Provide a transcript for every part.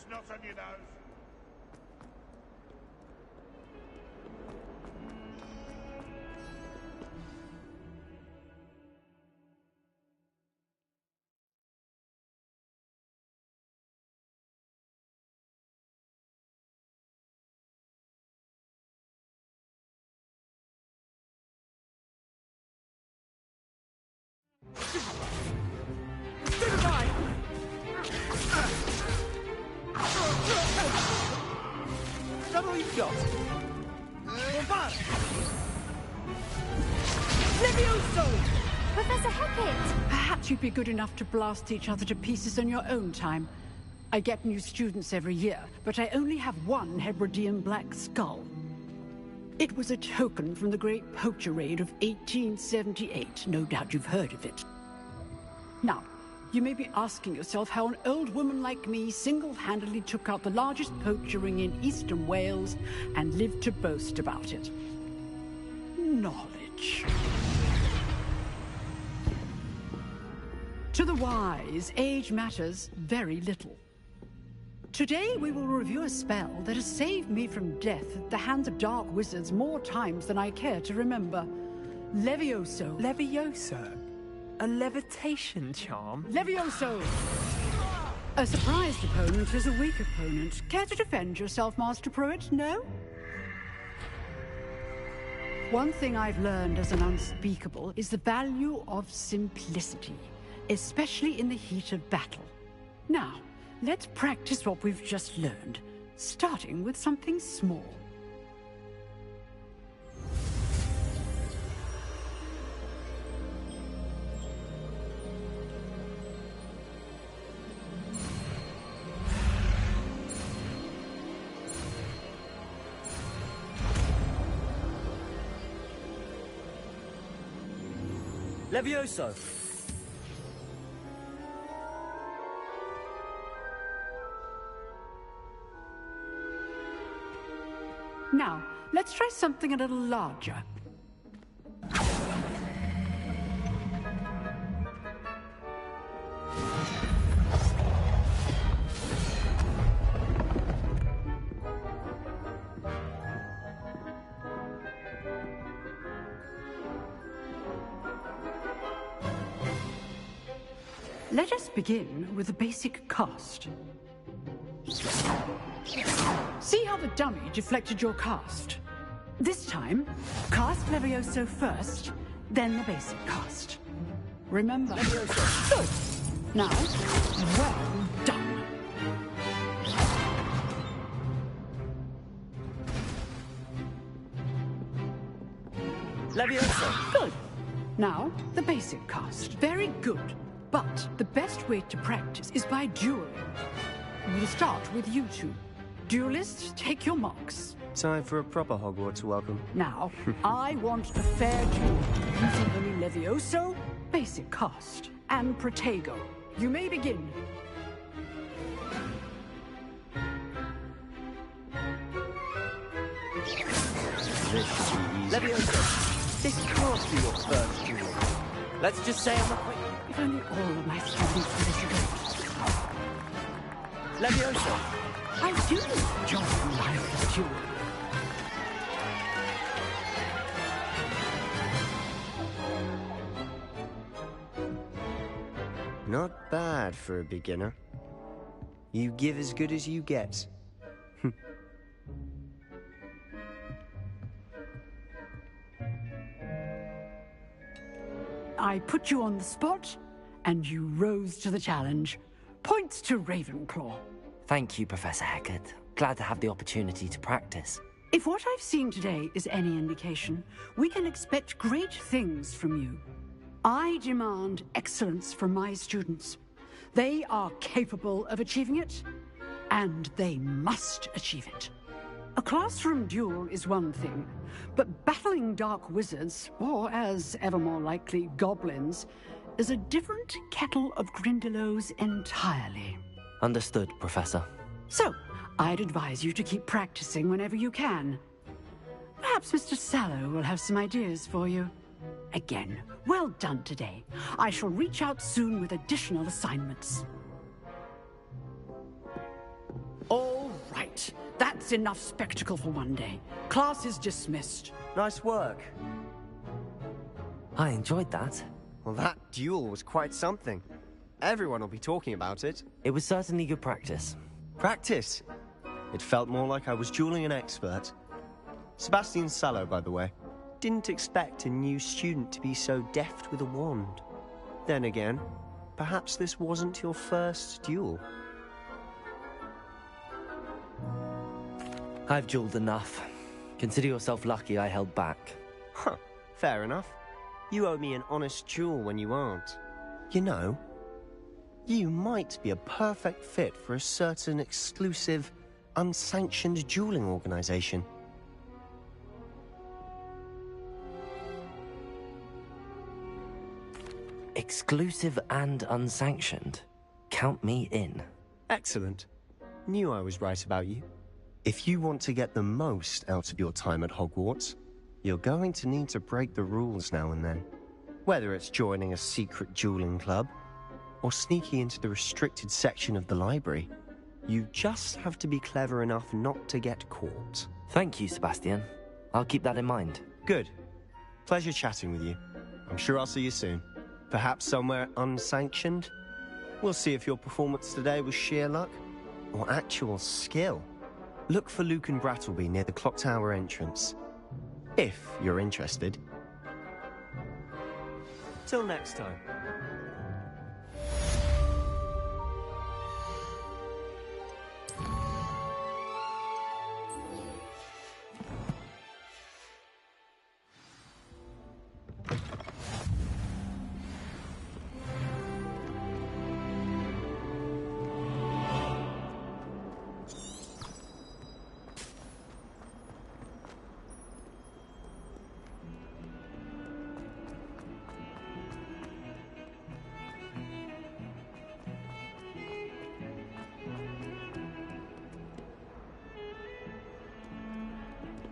not on your nose. Is that all you've got? Levioso! Professor Hackett! Perhaps you'd be good enough to blast each other to pieces in your own time. I get new students every year, but I only have one Hebridean black skull. It was a token from the Great Poacher Raid of 1878. No doubt you've heard of it. Now, you may be asking yourself how an old woman like me single-handedly took out the largest poacher ring in eastern Wales and lived to boast about it. Knowledge. To the wise, age matters very little. Today we will review a spell that has saved me from death at the hands of dark wizards more times than I care to remember. Levioso. Levioso? A levitation charm? Levioso! A surprised opponent is a weak opponent. Care to defend yourself, Master Pruitt? No? One thing I've learned as an unspeakable is the value of simplicity, especially in the heat of battle. Now, let's practice what we've just learned, starting with something small. Levioso! Now, let's try something a little larger. Let us begin with the basic cast. See how the dummy deflected your cast? This time, cast Levioso first, then the basic cast. Remember? Levioso. Good. Now, well done. Levioso. Good. Now, the basic cast. Very good. But the best way to practice is by dueling. We'll start with you two. Duelists, take your marks. Time for a proper Hogwarts welcome. Now, I want a fair duel using only Levioso, basic cast, and Protego. You may begin. Levioso, this can't be your first duel. Let's just say I'm a quick... If only all of my students were this good. Levioso. I do enjoy my duel. Not bad for a beginner. You give as good as you get. I put you on the spot, and you rose to the challenge. Points to Ravenclaw. Thank you, Professor Hackett. Glad to have the opportunity to practice. If what I've seen today is any indication, we can expect great things from you. I demand excellence from my students. They are capable of achieving it, and they must achieve it. A classroom duel is one thing, but battling dark wizards, or as ever more likely, goblins, is a different kettle of Grindylows entirely. Understood, Professor. So, I'd advise you to keep practicing whenever you can. Perhaps Mr. Sallow will have some ideas for you. Again, well done today. I shall reach out soon with additional assignments. That's enough spectacle for one day. Class is dismissed. Nice work. I enjoyed that. Well, that duel was quite something. Everyone will be talking about it. It was certainly good practice. Practice? It felt more like I was dueling an expert. Sebastian Sallow, by the way. Didn't expect a new student to be so deft with a wand. Then again, perhaps this wasn't your first duel. I've dueled enough. Consider yourself lucky I held back. Huh, fair enough. You owe me an honest duel when you aren't. You know, you might be a perfect fit for a certain exclusive, unsanctioned dueling organization. Exclusive and unsanctioned. Count me in. Excellent. Knew I was right about you. If you want to get the most out of your time at Hogwarts, you're going to need to break the rules now and then. Whether it's joining a secret dueling club, or sneaking into the restricted section of the library, you just have to be clever enough not to get caught. Thank you, Sebastian. I'll keep that in mind. Good. Pleasure chatting with you. I'm sure I'll see you soon. Perhaps somewhere unsanctioned? We'll see if your performance today was sheer luck, or actual skill. Look for Luke and Brattleby near the clock tower entrance. If you're interested. Till next time.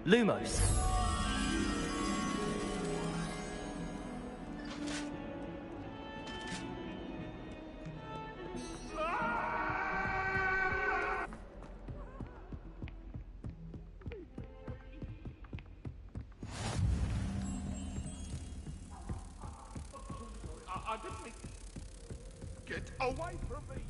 Lumos. I didn't mean... Get away from me!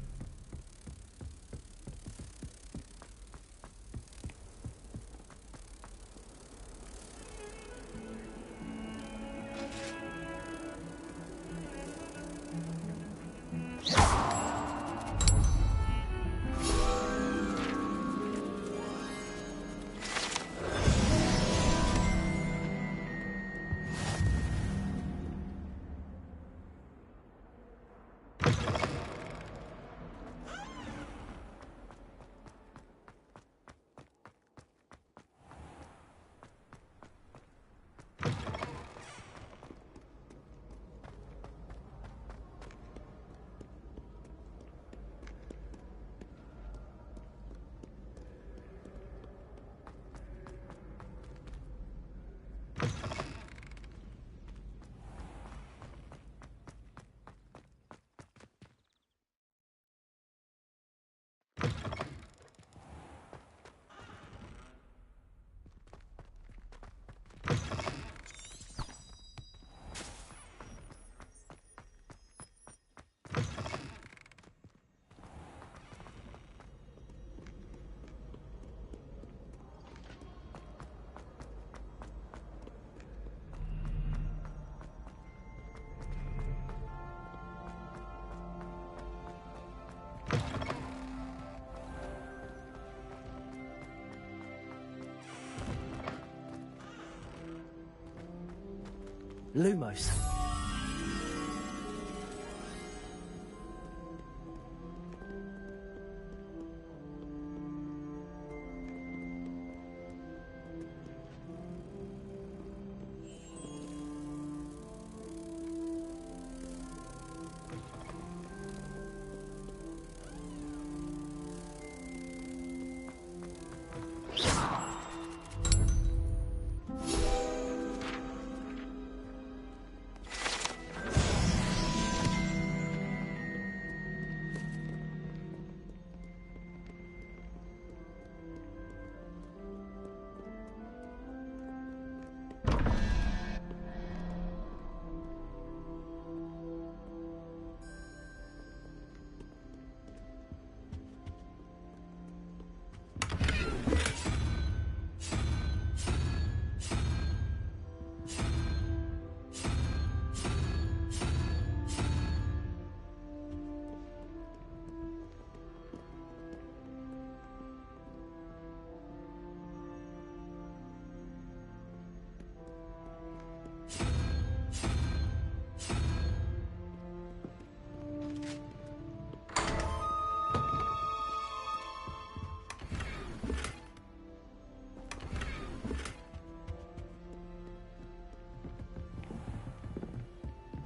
Lumos.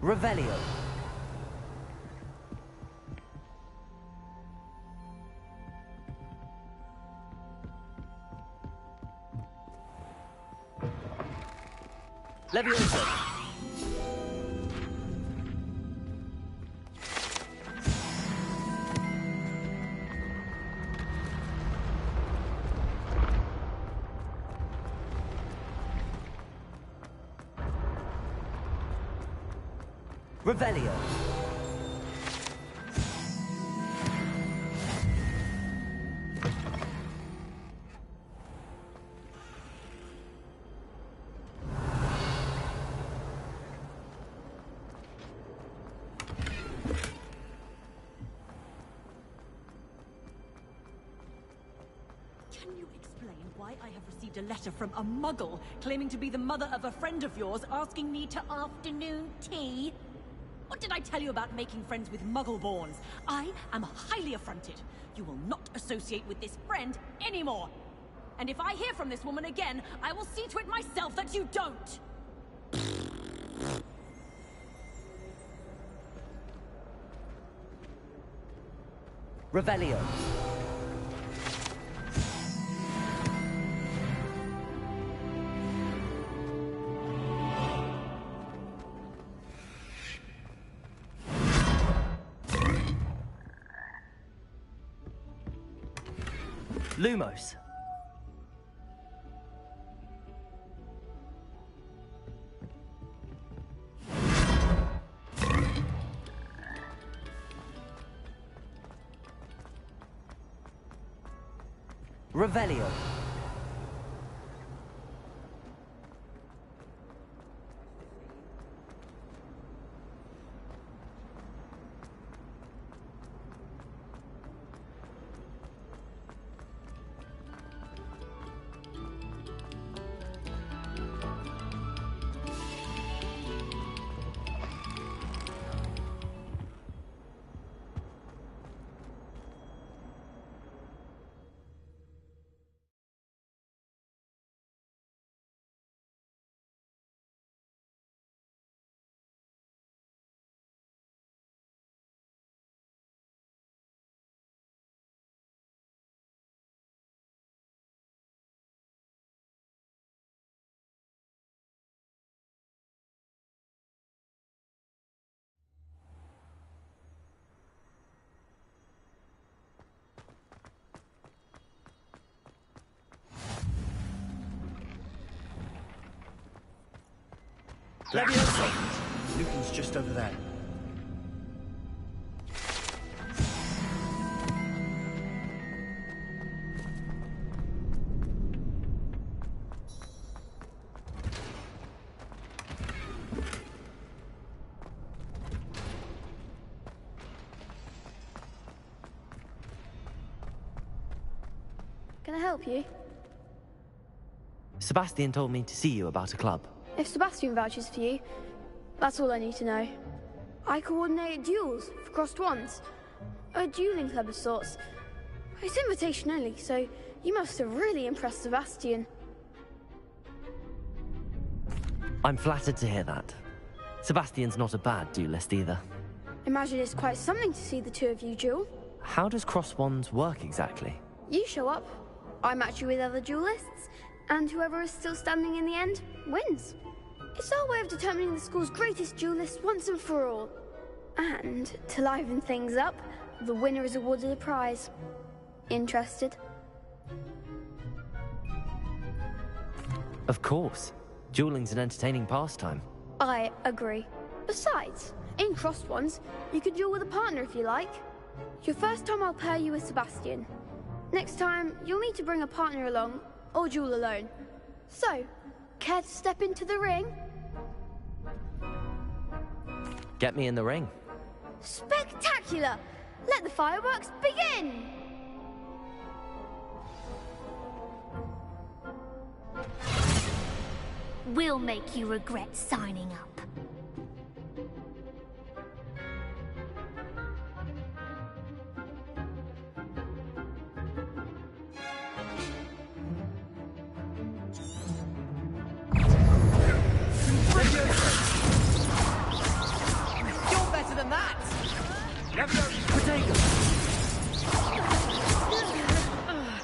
Revelio. Levioso. Revelio. Can you explain why I have received a letter from a muggle claiming to be the mother of a friend of yours asking me to afternoon tea? What did I tell you about making friends with muggle-borns? I am highly affronted. You will not associate with this friend anymore. And if I hear from this woman again, I will see to it myself that you don't. Revelio. Lumos. Revelio. Levioso! Lucan's just over there. Can I help you? Sebastian told me to see you about a club. If Sebastian vouches for you, that's all I need to know. I coordinate duels for crossed wands. A dueling club of sorts. It's invitation only, so you must have really impressed Sebastian. I'm flattered to hear that. Sebastian's not a bad duelist either. Imagine it's quite something to see the two of you duel. How does cross wands work exactly? You show up, I match you with other duelists, and whoever is still standing in the end wins. It's our way of determining the school's greatest duelist once and for all. And to liven things up, the winner is awarded a prize. Interested? Of course. Dueling's an entertaining pastime. I agree. Besides, in crossed ones, you can duel with a partner if you like. Your first time I'll pair you with Sebastian. Next time, you'll need to bring a partner along, or duel alone. So, care to step into the ring? Get me in the ring. Spectacular! Let the fireworks begin! We'll make you regret signing up.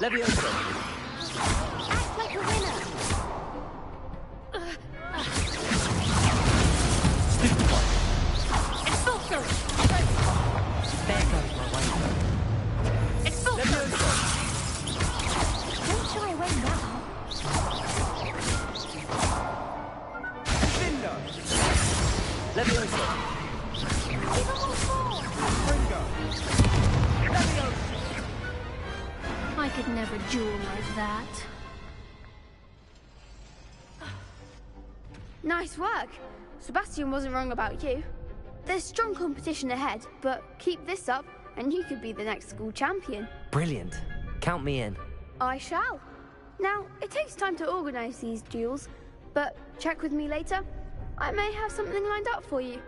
Leviosa! Act like a winner! Expulso! There goes my way. Expulso! Leviosa! Don't shy away now. Linda! Leviosa! Fringo! Leviosa! I could never duel like that. Nice work. Sebastian wasn't wrong about you. There's strong competition ahead, but keep this up and you could be the next school champion. Brilliant. Count me in. I shall. Now, it takes time to organize these duels, but check with me later. I may have something lined up for you.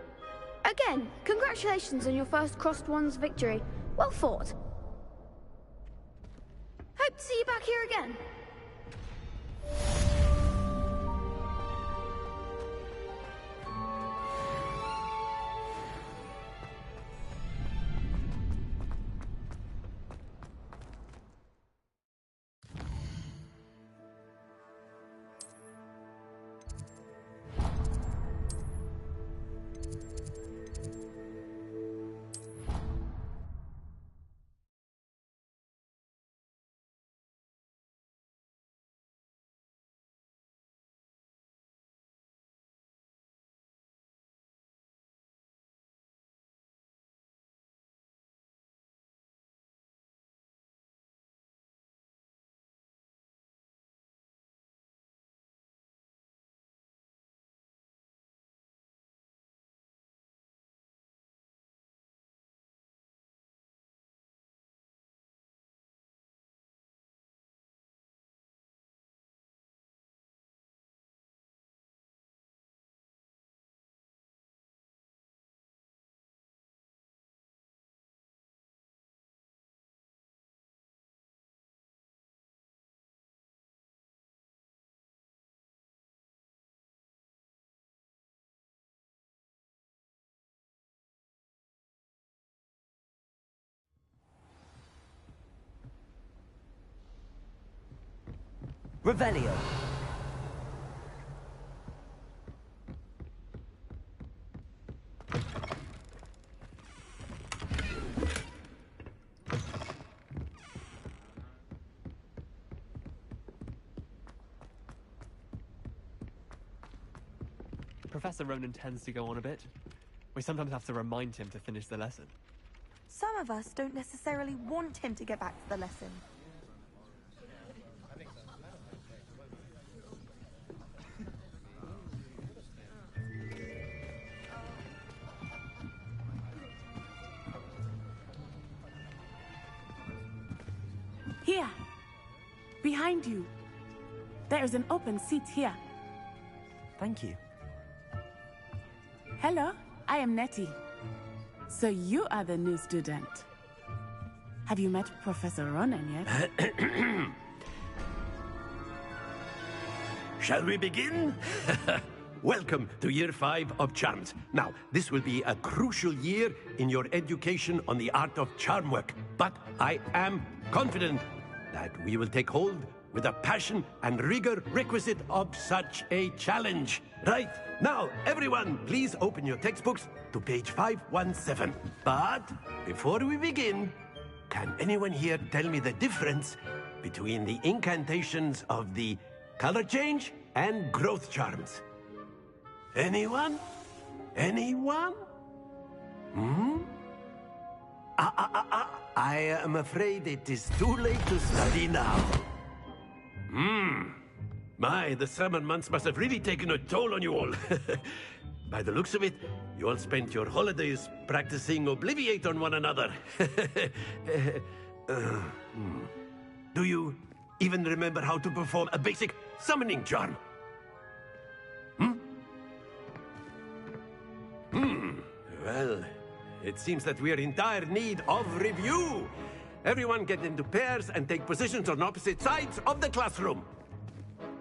Again, congratulations on your first Crossed Wands victory. Well fought. Hope to see you back here again. Revelio. Professor Ronan tends to go on a bit. We sometimes have to remind him to finish the lesson. Some of us don't necessarily want him to get back to the lesson. Here, behind you. There is an open seat here. Thank you. Hello, I am Nettie. So you are the new student. Have you met Professor Ronan yet? Shall we begin? Welcome to Year 5 of Charms. Now, this will be a crucial year in your education on the art of charm work, but I am confident that we will take hold with the passion and rigor requisite of such a challenge. Right, now, everyone, please open your textbooks to page 517. But before we begin, can anyone here tell me the difference between the incantations of the color change and growth charms? Anyone? Anyone? I am afraid it is too late to study now. My, the summer months must have really taken a toll on you all. By the looks of it, you all spent your holidays practicing Obliviate on one another. Do you even remember how to perform a basic summoning charm? Well, it seems that we are in dire need of review. Everyone get into pairs and take positions on opposite sides of the classroom.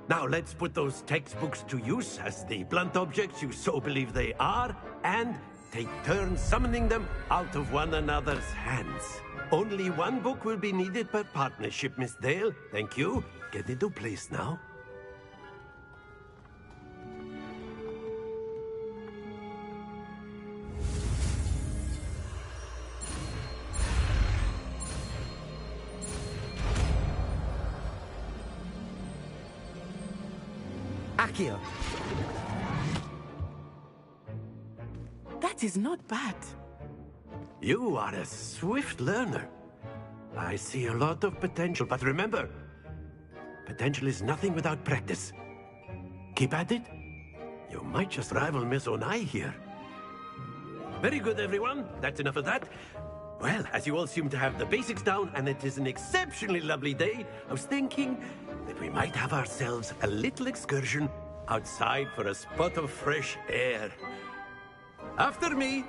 Now let's put those textbooks to use as the blunt objects you so believe they are, and take turns summoning them out of one another's hands. Only one book will be needed per partnership, Miss Dale. Thank you. Get into place now. Accio. That is not bad. You are a swift learner. I see a lot of potential, but remember, potential is nothing without practice. Keep at it. You might just rival Miss Onai here. Very good, everyone. That's enough of that. Well, as you all seem to have the basics down, and it is an exceptionally lovely day, I was thinking that we might have ourselves a little excursion outside for a spot of fresh air. After me.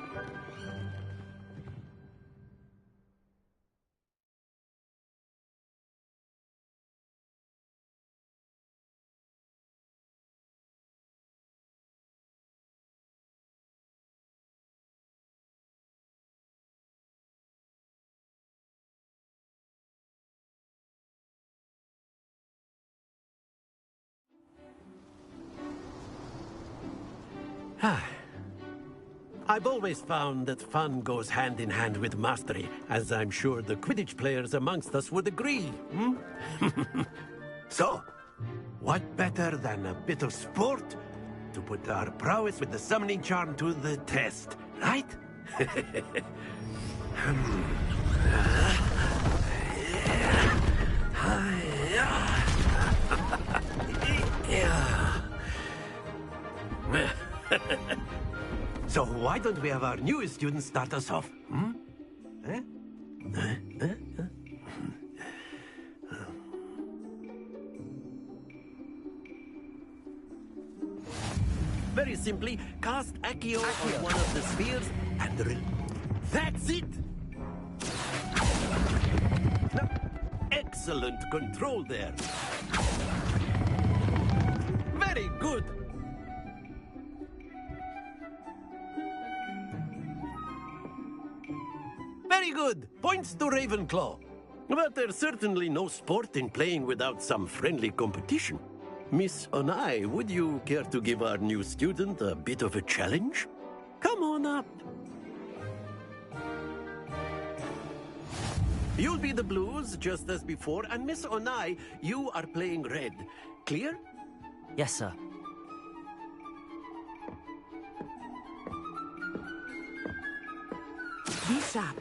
I've always found that fun goes hand in hand with mastery, as I'm sure the Quidditch players amongst us would agree. So, what better than a bit of sport to put our prowess with the summoning charm to the test, right? So why don't we have our newest student start us off? Very simply, cast Accio on one of the spheres and that's it! Now, excellent control there. Very good. Very good. Points to Ravenclaw. But there's certainly no sport in playing without some friendly competition. Miss Onai, would you care to give our new student a bit of a challenge? Come on up. You'll be the blues, just as before, and Miss Onai, you are playing red. Clear? Yes, sir. Be sharp.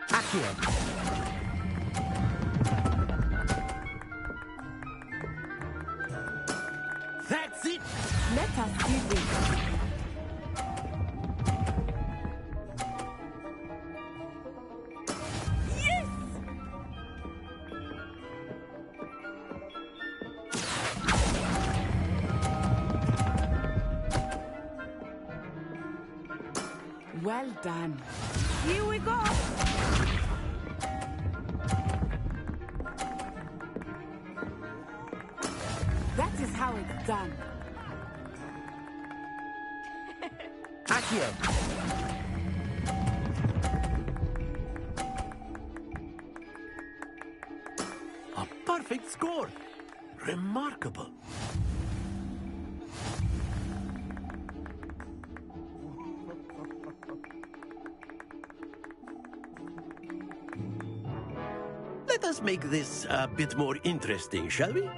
Accio. That's it! Let us do this. Well done. Here we go. That is how it's done. Accio. A perfect score. Remarkable. Let us make this a bit more interesting, shall we?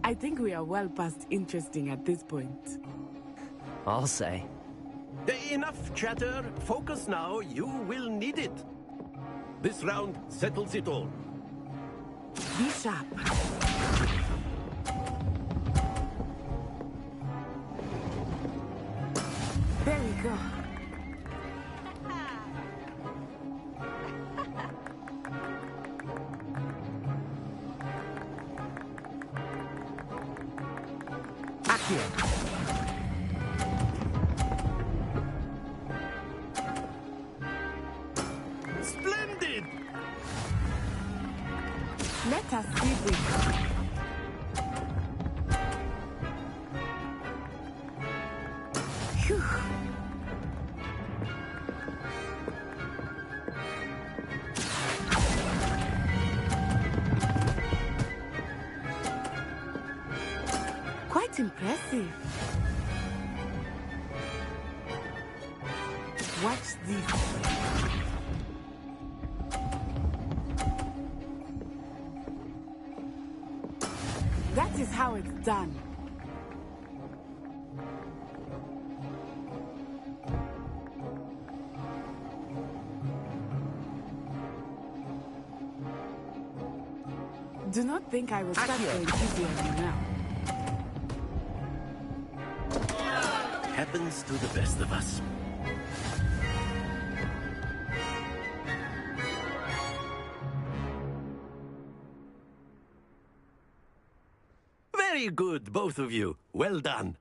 I think we are well past interesting at this point. I'll say. Enough chatter. Focus now. You will need it. This round settles it all. Be sharp. There we go. Accio. Let us see this. Phew. Quite impressive. Watch this. That is how it's done. Do not think I will start going easy on you now. Happens to the best of us. Very good, both of you. Well done.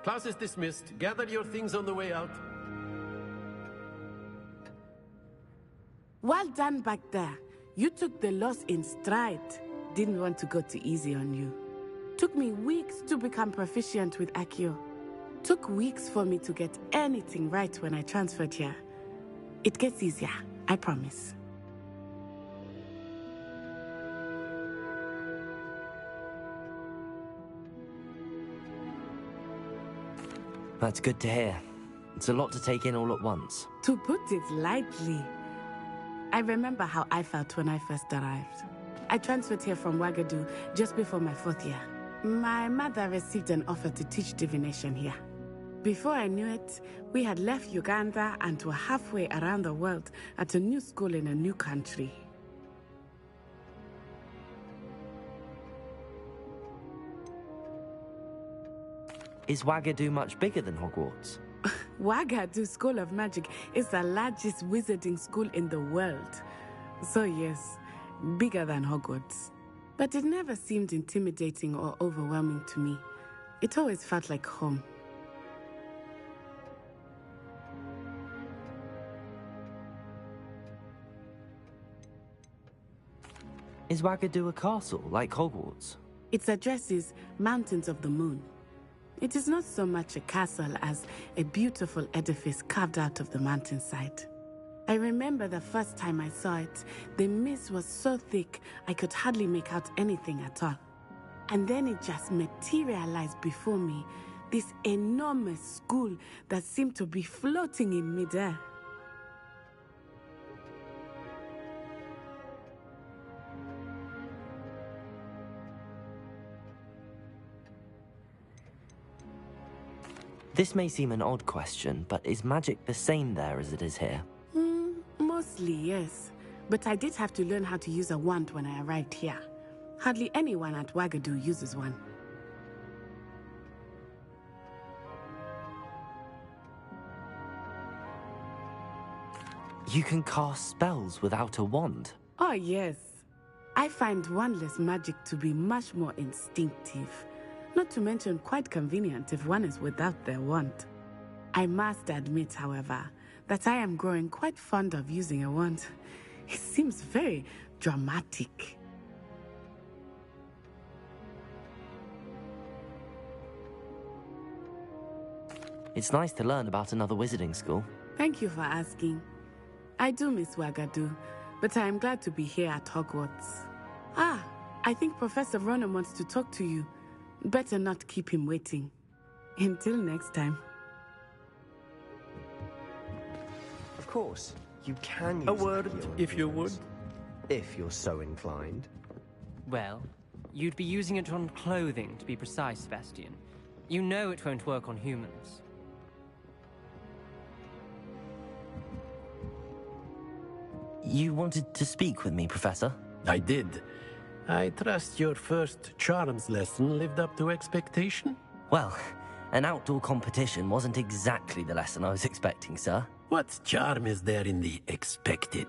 Class is dismissed. Gather your things on the way out. Well done back there. You took the loss in stride. Didn't want to go too easy on you. Took me weeks to become proficient with Accio. Took weeks for me to get anything right when I transferred here. It gets easier, I promise. That's good to hear. It's a lot to take in all at once. To put it lightly, I remember how I felt when I first arrived. I transferred here from Wagadu just before my 4th year. My mother received an offer to teach divination here. Before I knew it, we had left Uganda and were halfway around the world at a new school in a new country. Is Wagadu much bigger than Hogwarts? Wagadu School of Magic is the largest wizarding school in the world. So yes, bigger than Hogwarts. But it never seemed intimidating or overwhelming to me. It always felt like home. Is Wagadu a castle, like Hogwarts? Its address is Mountains of the Moon. It is not so much a castle as a beautiful edifice carved out of the mountainside. I remember the first time I saw it, the mist was so thick I could hardly make out anything at all. And then it just materialized before me, this enormous school that seemed to be floating in midair. This may seem an odd question, but is magic the same there as it is here? Mostly, yes. But I did have to learn how to use a wand when I arrived here. Hardly anyone at Wagadu uses one. You can cast spells without a wand? Oh, yes. I find wandless magic to be much more instinctive. Not to mention quite convenient if one is without their wand. I must admit, however, that I am growing quite fond of using a wand. It seems very dramatic. It's nice to learn about another wizarding school. Thank you for asking. I do miss Wagadu, but I am glad to be here at Hogwarts. Ah, I think Professor Ronan wants to talk to you. Better not keep him waiting. Until next time. Of course, you can use A word, if you would. If you're so inclined. Well, you'd be using it on clothing, to be precise, Sebastian. You know it won't work on humans. You wanted to speak with me, Professor? I did. I trust your first charms lesson lived up to expectation? Well, An outdoor competition wasn't exactly the lesson I was expecting, sir. What charm is there in the expected?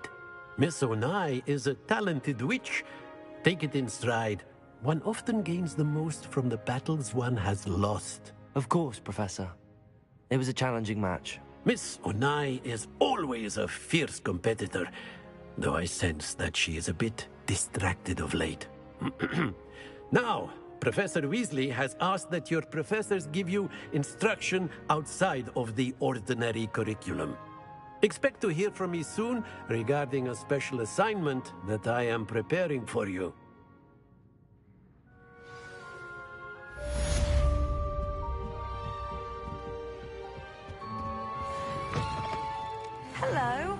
Miss Onai is a talented witch. Take it in stride. One often gains the most from the battles one has lost. Of course, Professor. It was a challenging match. Miss Onai is always a fierce competitor, though I sense that she is a bit distracted of late. Now, Professor Weasley has asked that your professors give you instruction outside of the ordinary curriculum. Expect to hear from me soon regarding a special assignment that I am preparing for you. Hello.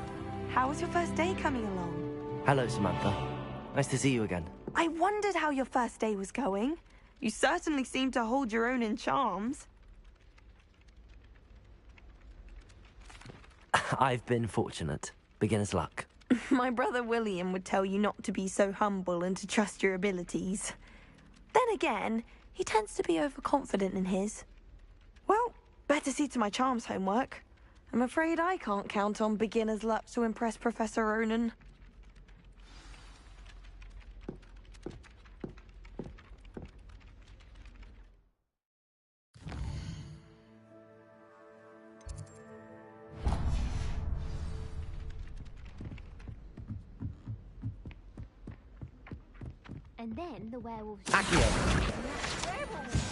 How was your first day coming along? Hello, Samantha. Nice to see you again. I wondered how your first day was going. You certainly seem to hold your own in charms. I've been fortunate. Beginner's luck. My brother William would tell you not to be so humble and to trust your abilities. Then again, he tends to be overconfident in his. Well, better see to my charms homework. I'm afraid I can't count on beginner's luck to impress Professor Ronan. And then the werewolves... Accio!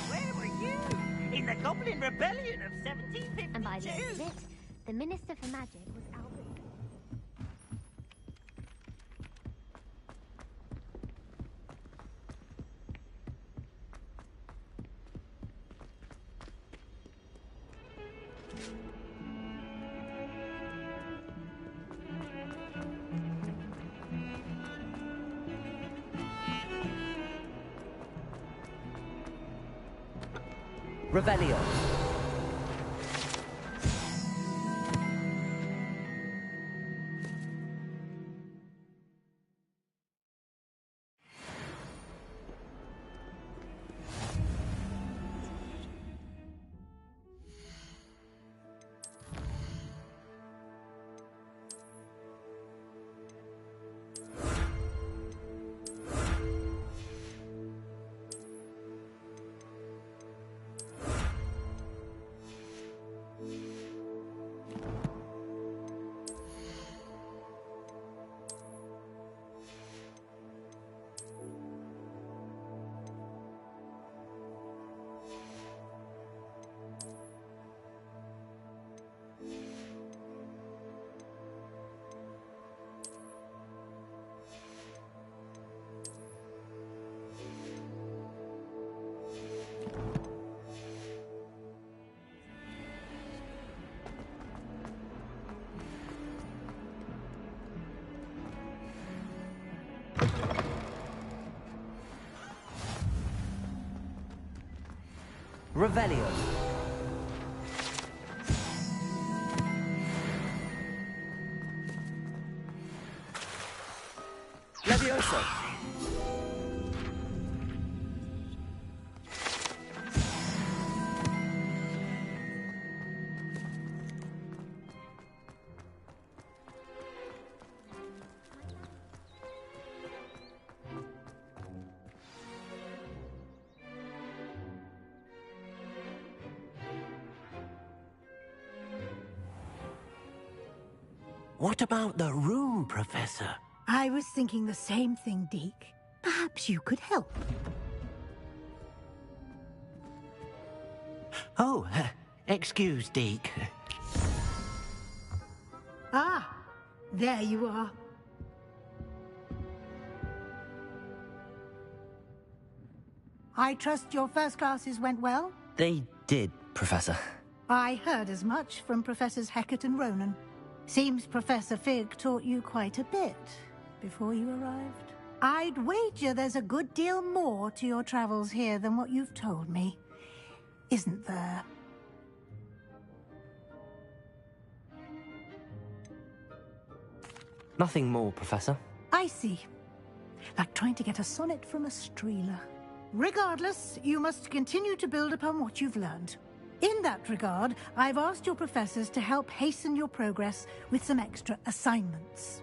Where were you? In the Goblin Rebellion of 1752? And by the end of it, the Minister for Magic was Albert... Revelio. Revelio. Levioso. What about the room, Professor? I was thinking the same thing, Deke. Perhaps you could help. Oh, excuse, Deke. Ah, there you are. I trust your first classes went well? They did, Professor. I heard as much from Professors Hecat and Ronan. Seems Professor Fig taught you quite a bit before you arrived. I'd wager there's a good deal more to your travels here than what you've told me. Isn't there? Nothing more, Professor. I see. Like trying to get a sonnet from a streeler. Regardless, you must continue to build upon what you've learned. In that regard, I've asked your professors to help hasten your progress with some extra assignments.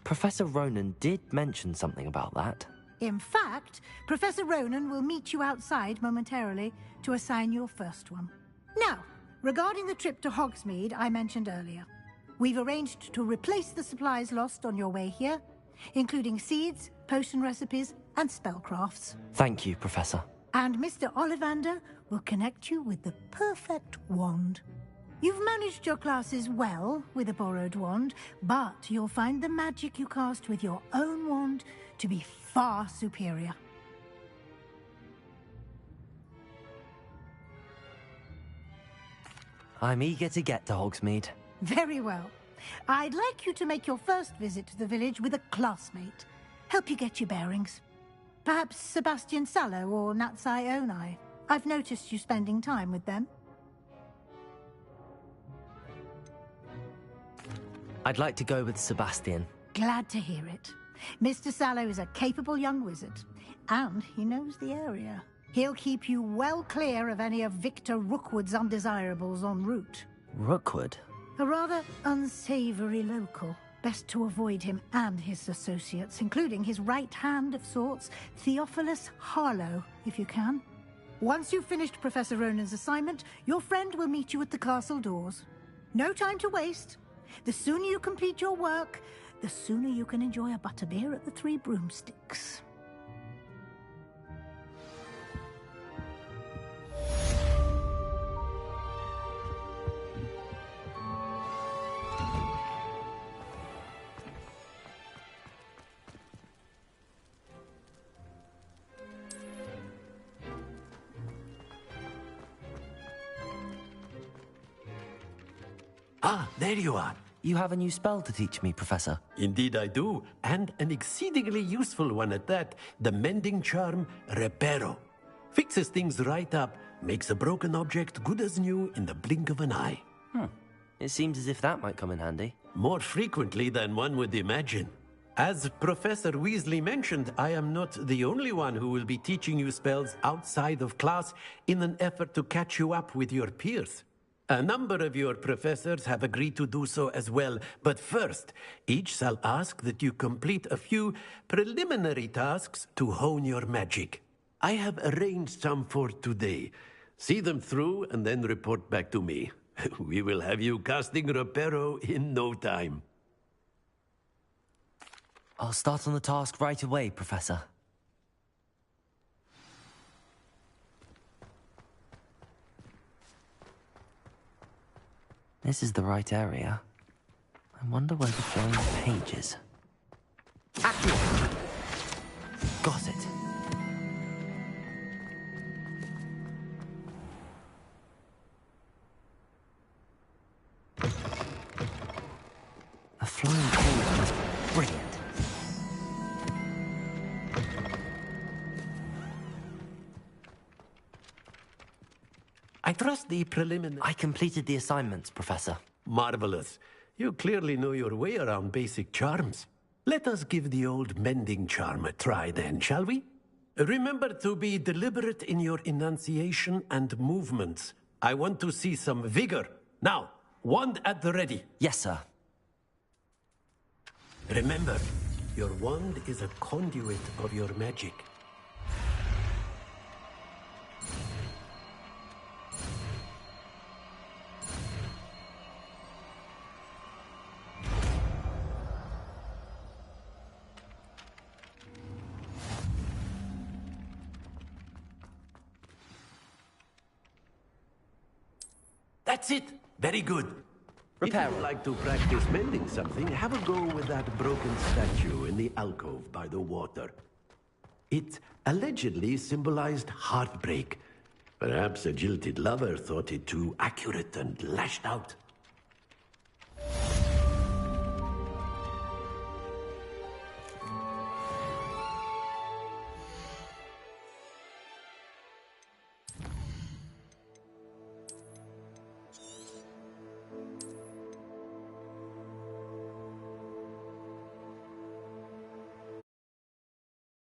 Professor Ronan did mention something about that. In fact, Professor Ronan will meet you outside momentarily to assign your first one. Now, regarding the trip to Hogsmeade I mentioned earlier, we've arranged to replace the supplies lost on your way here, including seeds, potion recipes, and spellcrafts. Thank you, Professor. And Mr. Ollivander will connect you with the perfect wand. You've managed your classes well with a borrowed wand, but you'll find the magic you cast with your own wand to be far superior. I'm eager to get to Hogsmeade. Very well. I'd like you to make your first visit to the village with a classmate. Help you get your bearings. Perhaps Sebastian Sallow or Natsai Onai. I've noticed you spending time with them. I'd like to go with Sebastian. Glad to hear it. Mr. Sallow is a capable young wizard, and he knows the area. He'll keep you well clear of any of Victor Rookwood's undesirables en route. Rookwood? A rather unsavory local. Best to avoid him and his associates, including his right hand of sorts, Theophilus Harlow, if you can. Once you've finished Professor Ronan's assignment, your friend will meet you at the castle doors. No time to waste. The sooner you complete your work, the sooner you can enjoy a butterbeer at the Three Broomsticks. Ah, there you are. You have a new spell to teach me, Professor. Indeed I do, and an exceedingly useful one at that. The mending charm, Reparo. Fixes things right up, makes a broken object good as new in the blink of an eye. It seems as if that might come in handy. More frequently than one would imagine. As Professor Weasley mentioned, I am not the only one who will be teaching you spells outside of class in an effort to catch you up with your peers. A number of your professors have agreed to do so as well, but first, each shall ask that you complete a few preliminary tasks to hone your magic. I have arranged some for today. See them through and then report back to me. We will have you casting Reparo in no time. I'll start on the task right away, Professor. This is the right area. I wonder where the flying page is. Got it. A flying page is brilliant. I trust the preliminary... I completed the assignments, Professor. Marvelous. You clearly know your way around basic charms. Let us give the old mending charm a try then, shall we? Remember to be deliberate in your enunciation and movements. I want to see some vigor. Now, wand at the ready. Yes, sir. Remember, your wand is a conduit of your magic. That's it. Very good. If you would like to practice mending something, have a go with that broken statue in the alcove by the water. It allegedly symbolized heartbreak. Perhaps a jilted lover thought it too accurate and lashed out.